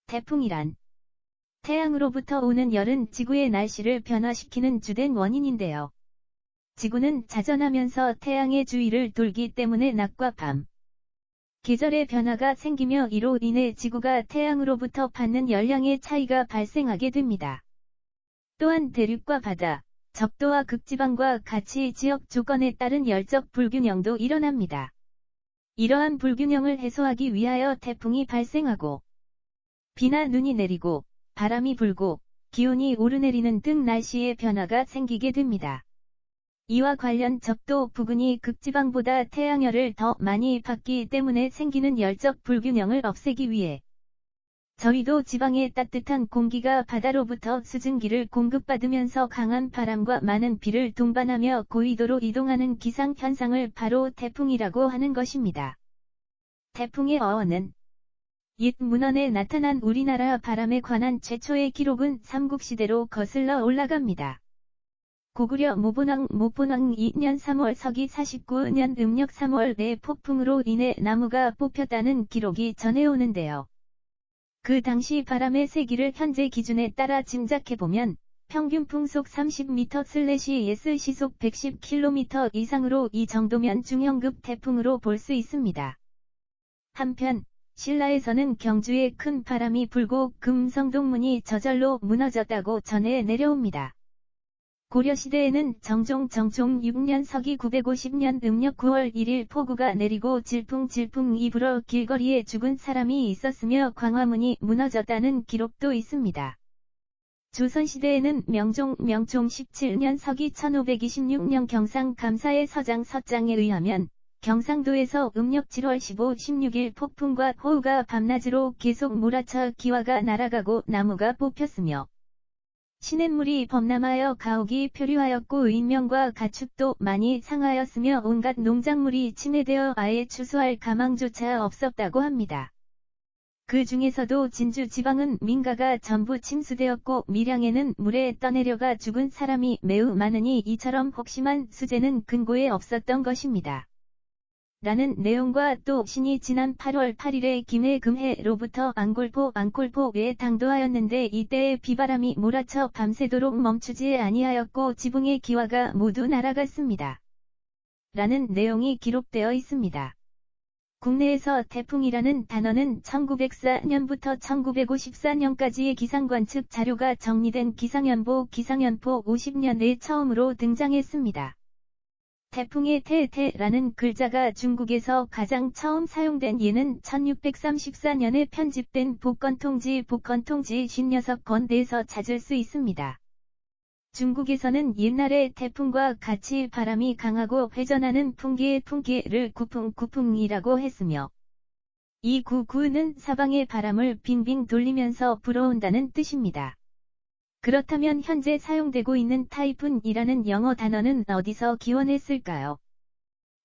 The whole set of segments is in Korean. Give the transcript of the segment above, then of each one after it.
태풍이란 태양으로부터 오는 열은 지구의 날씨를 변화시키는 주된 원인인데요. 지구는 자전하면서 태양의 주위를 돌기 때문에 낮과 밤, 계절의 변화가 생기며 이로 인해 지구가 태양으로부터 받는 열량의 차이가 발생하게 됩니다. 또한 대륙과 바다, 적도와 극지방과 같이 지역 조건에 따른 열적 불균형도 일어납니다. 이러한 불균형을 해소하기 위하여 태풍이 발생하고 비나 눈이 내리고 바람이 불고 기온이 오르내리는 등 날씨의 변화가 생기게 됩니다. 이와 관련 적도 부근이 극지방보다 태양열을 더 많이 받기 때문에 생기는 열적 불균형을 없애기 위해 저희도 지방의 따뜻한 공기가 바다로부터 수증기를 공급받으면서 강한 바람과 많은 비를 동반하며 고위도로 이동하는 기상 현상을 바로 태풍이라고 하는 것입니다. 태풍의 어원은 옛 문헌에 나타난 우리나라 바람에 관한 최초의 기록은 삼국시대로 거슬러 올라갑니다. 고구려 모본왕 2년 3월 서기 49년 음력 3월에 폭풍으로 인해 나무가 뽑혔다는 기록이 전해오는데요. 그 당시 바람의 세기를 현재 기준에 따라 짐작해보면 평균 풍속 30m/s 시속 110km 이상으로 이 정도면 중형급 태풍으로 볼 수 있습니다. 한편 신라에서는 경주에 큰 바람이 불고 금성동문이 저절로 무너졌다고 전해 내려옵니다. 고려시대에는 정종 6년 서기 950년 음력 9월 1일 폭우가 내리고 질풍이 불어 길거리에 죽은 사람이 있었으며 광화문이 무너졌다는 기록도 있습니다. 조선시대에는 명종 17년 서기 1526년 경상 감사의 서장에 의하면 경상도에서 음력 7월 15-16일 폭풍과 호우가 밤낮으로 계속 몰아쳐 기와가 날아가고 나무가 뽑혔으며 시냇물이 범람하여 가옥이 표류하였고 인명과 가축도 많이 상하였으며 온갖 농작물이 침해되어 아예 추수할 가망조차 없었다고 합니다. 그 중에서도 진주 지방은 민가가 전부 침수되었고 밀양에는 물에 떠내려가 죽은 사람이 매우 많으니 이처럼 혹심한 수재는 근고에 없었던 것입니다. 라는 내용과 또 신이 지난 8월 8일에 김해금해로부터 앙콜포에 당도하였는데 이때에 비바람이 몰아쳐 밤새도록 멈추지 아니하였고 지붕의 기와가 모두 날아갔습니다. 라는 내용이 기록되어 있습니다. 국내에서 태풍이라는 단어는 1904년부터 1954년까지의 기상관측 자료가 정리된 기상연포 50년에 처음으로 등장했습니다. 태풍의 태라는 글자가 중국에서 가장 처음 사용된 예는 1634년에 편집된 복건통지 56건에서 찾을 수 있습니다. 중국에서는 옛날에 태풍과 같이 바람이 강하고 회전하는 풍계를 구풍이라고 했으며 이 구는 사방의 바람을 빙빙 돌리면서 불어온다는 뜻입니다. 그렇다면 현재 사용되고 있는 타이푼이라는 영어 단어는 어디서 기원했을까요?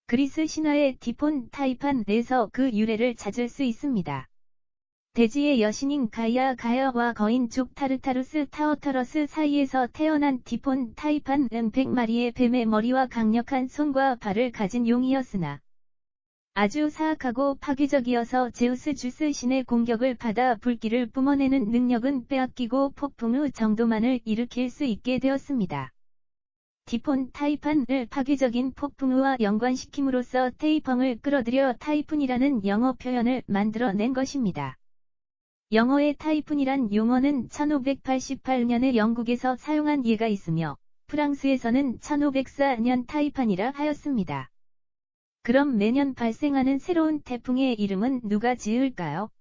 그리스 신화의 티폰 타이판에서 그 유래를 찾을 수 있습니다. 대지의 여신인 가야와 거인족 타르타루스 타어터러스 사이에서 태어난 티폰 타이판은 100마리의 뱀의 머리와 강력한 손과 발을 가진 용이었으나 아주 사악하고 파괴적이어서 제우스 신의 공격을 받아 불길을 뿜어내는 능력은 빼앗기고 폭풍의 정도만을 일으킬 수 있게 되었습니다. 티폰 타이판을 파괴적인 폭풍우와 연관시킴으로써 테이펑을 끌어들여 타이푼이라는 영어 표현을 만들어낸 것입니다. 영어의 타이푼이란 용어는 1588년에 영국에서 사용한 예가 있으며 프랑스에서는 1504년 타이판이라 하였습니다. 그럼 매년 발생하는 새로운 태풍의 이름은 누가 지을까요?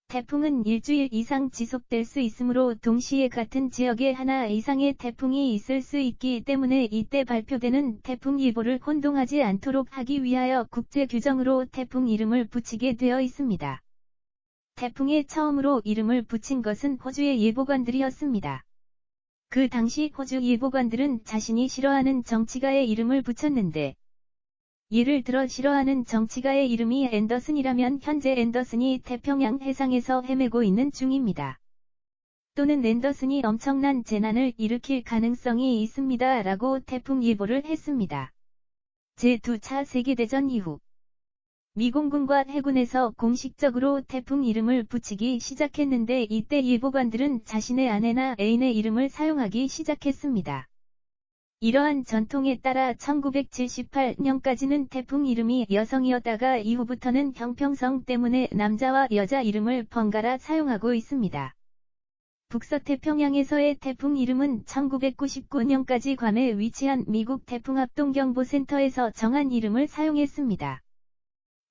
태풍은 일주일 이상 지속될 수 있으므로 동시에 같은 지역에 하나 이상의 태풍이 있을 수 있기 때문에 이때 발표되는 태풍예보를 혼동하지 않도록 하기 위하여 국제 규정으로 태풍 이름을 붙이게 되어 있습니다. 태풍에 처음으로 이름을 붙인 것은 호주의 예보관들이었습니다. 그 당시 호주 예보관들은 자신이 싫어하는 정치가의 이름을 붙였는데 예를 들어 싫어하는 정치가의 이름이 앤더슨이라면 현재 앤더슨이 태평양 해상에서 헤매고 있는 중입니다. 또는 앤더슨이 엄청난 재난을 일으킬 가능성이 있습니다. 라고 태풍 예보를 했습니다. 제2차 세계대전 이후 미 공군과 해군에서 공식적으로 태풍 이름을 붙이기 시작했는데 이때 예보관들은 자신의 아내나 애인의 이름을 사용하기 시작했습니다. 이러한 전통에 따라 1978년까지는 태풍 이름이 여성이었다가 이후부터는 형평성 때문에 남자와 여자 이름을 번갈아 사용하고 있습니다. 북서태평양에서의 태풍 이름은 1999년까지 괌에 위치한 미국 태풍합동경보센터에서 정한 이름을 사용했습니다.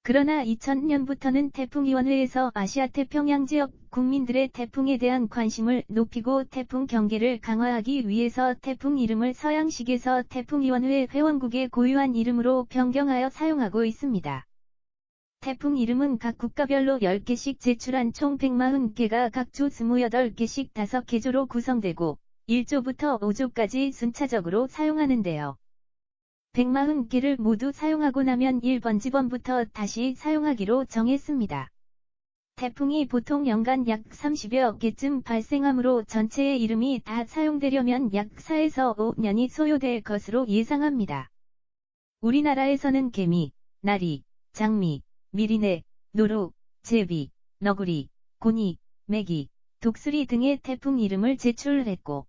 그러나 2000년부터는 태풍위원회에서 아시아태평양 지역 국민들의 태풍에 대한 관심을 높이고 태풍 경계를 강화하기 위해서 태풍 이름을 서양식에서 태풍위원회 회원국의 고유한 이름으로 변경하여 사용하고 있습니다. 태풍 이름은 각 국가별로 10개씩 제출한 총 140개가 각 조 28개씩 5개조로 구성되고 1조부터 5조까지 순차적으로 사용하는데요. 140개를 모두 사용하고 나면 1번 지번부터 다시 사용하기로 정했습니다. 태풍이 보통 연간 약 30여 개쯤 발생하므로 전체의 이름이 다 사용되려면 약 4에서 5년이 소요될 것으로 예상합니다. 우리나라에서는 개미, 나리, 장미, 미리네, 노루, 제비, 너구리, 고니, 메기, 독수리 등의 태풍 이름을 제출했고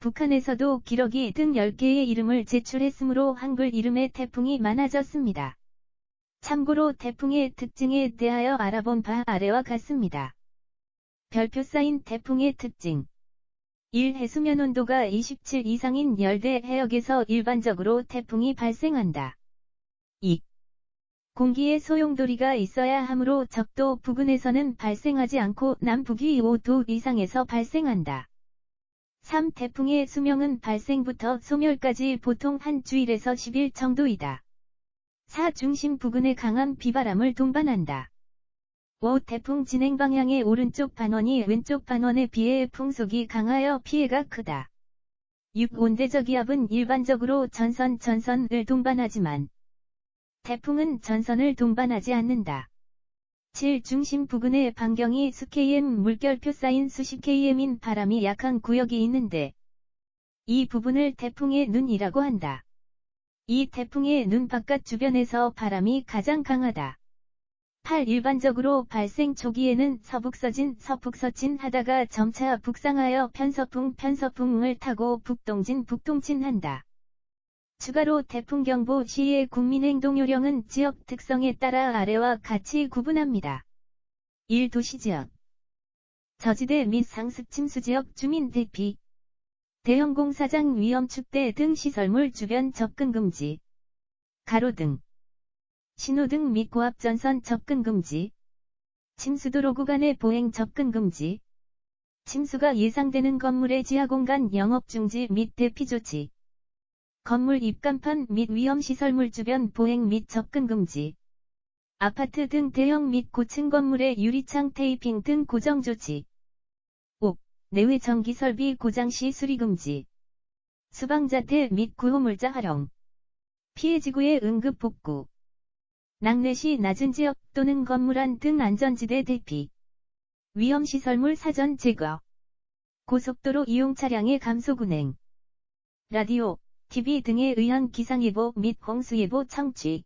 북한에서도 기러기 등 10개의 이름을 제출했으므로 한글 이름의 태풍이 많아졌습니다. 참고로 태풍의 특징에 대하여 알아본 바 아래와 같습니다. 별표 쌓인 태풍의 특징 1. 해수면 온도가 27 이상인 열대 해역에서 일반적으로 태풍이 발생한다. 2. 공기에 소용돌이가 있어야 하므로 적도 부근에서는 발생하지 않고 남북위 5도 이상에서 발생한다. 3. 태풍의 수명은 발생부터 소멸까지 보통 한 주일에서 10일 정도이다. 4. 중심 부근에 강한 비바람을 동반한다. 5. 태풍 진행 방향의 오른쪽 반원이 왼쪽 반원에 비해 풍속이 강하여 피해가 크다. 6. 온대저기압은 일반적으로 전선을 동반하지만 태풍은 전선을 동반하지 않는다. 7. 중심 부근의 반경이 수km 물결표 쌓인 수십 km인 바람이 약한 구역이 있는데 이 부분을 태풍의 눈이라고 한다. 이 태풍의 눈 바깥 주변에서 바람이 가장 강하다. 8. 일반적으로 발생 초기에는 서북서진, 서북서친 하다가 점차 북상하여 편서풍을 타고 북동진한다. 추가로 태풍경보 시의 국민행동요령은 지역 특성에 따라 아래와 같이 구분합니다. 1. 도시지역 저지대 및 상습침수지역 주민 대피 대형공사장 위험축대 등 시설물 주변 접근 금지 가로등 신호등 및 고압전선 접근 금지 침수도로 구간의 보행 접근 금지 침수가 예상되는 건물의 지하공간 영업 중지 및 대피 조치 건물 입간판 및 위험시설물 주변 보행 및 접근 금지. 아파트 등 대형 및 고층 건물의 유리창 테이핑 등 고정 조치. 5. 내외 전기설비 고장 시 수리 금지. 수방자태 및 구호물자 활용. 피해지구의 응급 복구. 낙뢰 시 낮은 지역 또는 건물 안 등 안전지대 대피. 위험시설물 사전 제거. 고속도로 이용 차량의 감속 운행. 라디오, TV 등에 의한 기상예보 및 홍수예보 청취.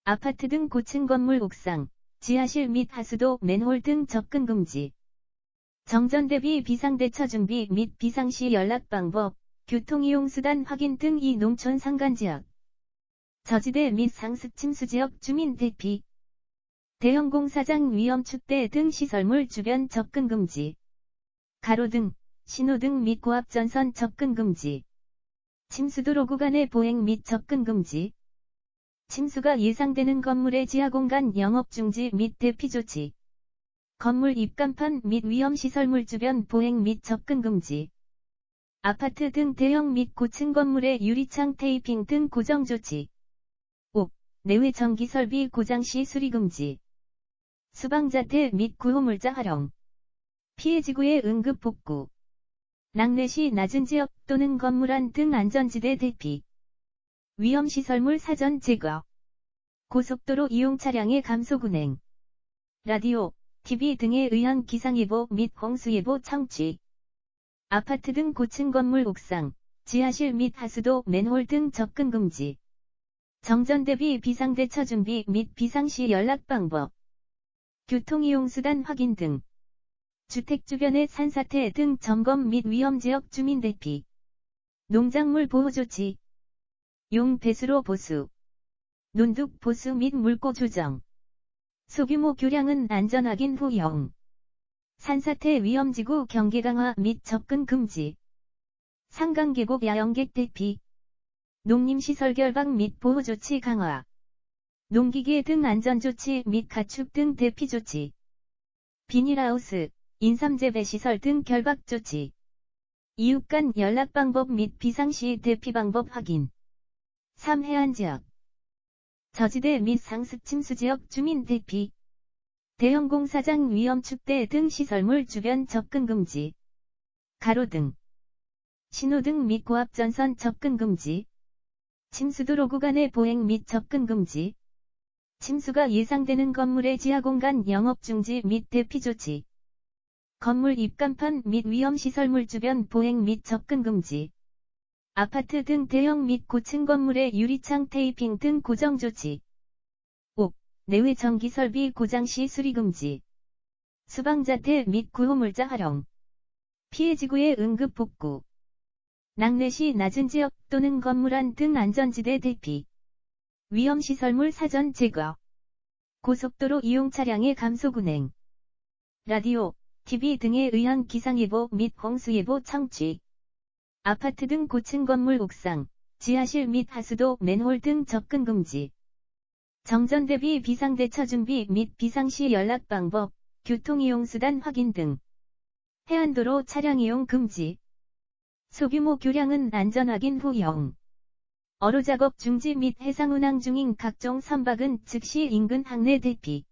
아파트 등 고층 건물 옥상, 지하실 및 하수도 맨홀 등 접근 금지. 정전 대비 비상대처 준비 및 비상시 연락 방법, 교통이용수단 확인 등 이 농촌 산간지역. 저지대 및 상습 침수지역 주민 대피. 대형공사장 위험축대 등 시설물 주변 접근 금지. 가로등, 신호등 및 고압전선 접근 금지. 침수도로 구간의 보행 및 접근 금지. 침수가 예상되는 건물의 지하공간 영업 중지 및 대피 조치. 건물 입간판 및 위험시설물 주변 보행 및 접근 금지. 아파트 등 대형 및 고층 건물의 유리창 테이핑 등 고정 조치. 5. 내외 전기설비 고장 시 수리 금지. 수방자태 및 구호물자 활용. 피해지구의 응급 복구. 낙뢰 시 낮은 지역 또는 건물 안 등 안전지대 대피. 위험시설물 사전 제거. 고속도로 이용 차량의 감속 운행. 라디오, TV 등에 의한 기상예보 및 홍수예보 청취. 아파트 등 고층 건물 옥상, 지하실 및 하수도 맨홀 등 접근 금지. 정전 대비 비상대처 준비 및 비상시 연락 방법, 교통이용수단 확인 등, 주택 주변의 산사태 등 점검 및 위험지역 주민 대피, 농작물 보호 조치, 용 배수로 보수, 논둑 보수 및 물고 조정, 소규모 교량은 안전 확인 후 영, 산사태 위험지구 경계 강화 및 접근 금지, 상강 계곡 야영객 대피, 농림시설 결박 및 보호 조치 강화, 농기계 등 안전조치 및 가축 등 대피 조치, 비닐하우스, 인삼재배시설 등 결박 조치, 이웃 간 연락 방법 및 비상시 대피 방법 확인. 3. 해안지역, 저지대 및 상습 침수지역 주민 대피, 대형 공사장 위험 축대 등 시설물 주변 접근 금지, 가로등, 신호등 및 고압전선 접근 금지, 침수도로 구간의 보행 및 접근 금지, 침수가 예상되는 건물의 지하 공간 영업 중지 및 대피 조치, 건물 입간판 및 위험시설물 주변 보행 및 접근 금지, 아파트 등 대형 및 고층 건물의 유리창 테이핑 등 고정 조치, 옥, 내외 전기설비 고장 시 수리 금지, 수방자태 및 구호물자 활용, 피해지구의 응급 복구, 낙뢰시 낮은 지역 또는 건물 안 등 안전지대 대피, 위험시설물 사전 제거, 고속도로 이용 차량의 감속 운행, 라디오, TV 등에 의한 기상예보 및 홍수예보 청취, 아파트 등 고층 건물 옥상, 지하실 및 하수도 맨홀 등 접근 금지, 정전 대비 비상대처 준비 및 비상시 연락 방법, 교통이용수단 확인 등, 해안도로 차량 이용 금지, 소규모 교량은 안전 확인 후 영, 어로작업 중지 및 해상 운항 중인 각종 선박은 즉시 인근 항내 대피,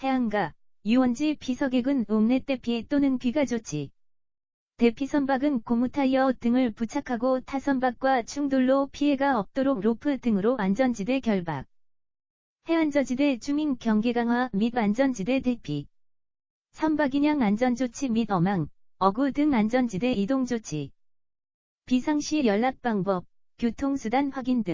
해안가, 유원지 피서객은 옥내 대피 또는 귀가 조치, 대피 선박은 고무 타이어 등을 부착하고 타선박과 충돌로 피해가 없도록 로프 등으로 안전지대 결박, 해안저지대 주민 경계 강화 및 안전지대 대피, 선박인양 안전조치 및 어망, 어구 등 안전지대 이동 조치, 비상시 연락 방법, 교통수단 확인 등